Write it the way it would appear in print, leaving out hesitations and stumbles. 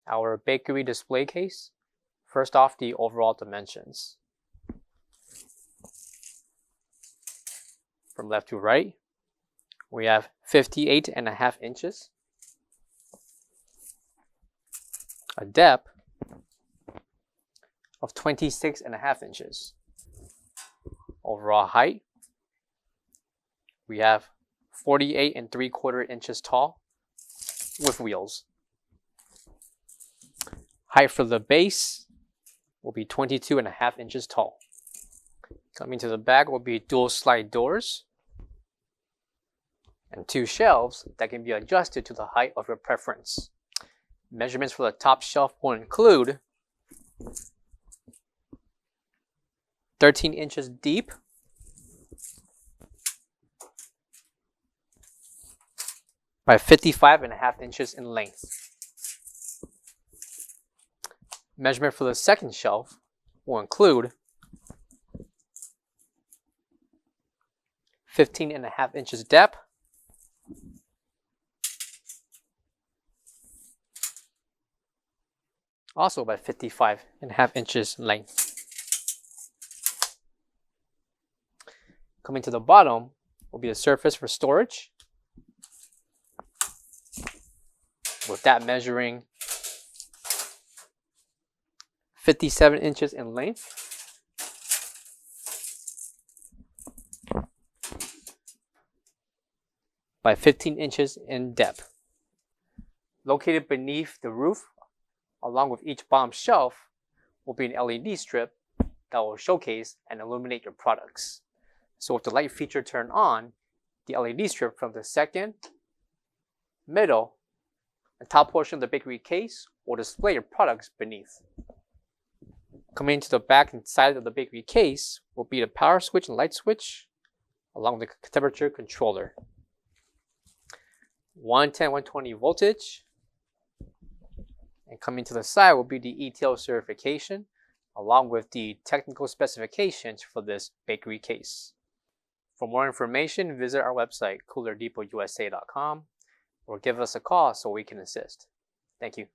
our bakery display case. First off, the overall dimensions. From left to right, we have 58.5 inches, a depth of 26.5 inches. Overall height, we have 48.75 inches tall with wheels. Height for the base will be 22.5 inches tall. Coming to the back will be dual slide doors and 2 shelves that can be adjusted to the height of your preference. Measurements for the top shelf will include 13 inches deep by 55.5 inches in length. Measurement for the second shelf will include 15.5 inches depth also by 55.5 inches length. Coming to the bottom will be a surface for storage, with that measuring 57 inches in length by 15 inches in depth. Located beneath the roof, along with each bottom shelf, will be an LED strip that will showcase and illuminate your products. So with the light feature turned on, the LED strip from the second, middle, and top portion of the bakery case will display your products beneath. Coming to the back and side of the bakery case will be the power switch and light switch, along with the temperature controller. 110, 120 voltage. And coming to the side will be the ETL certification, along with the technical specifications for this bakery case. For more information, visit our website, coolerdepotUSA.com, or give us a call so we can assist. Thank you.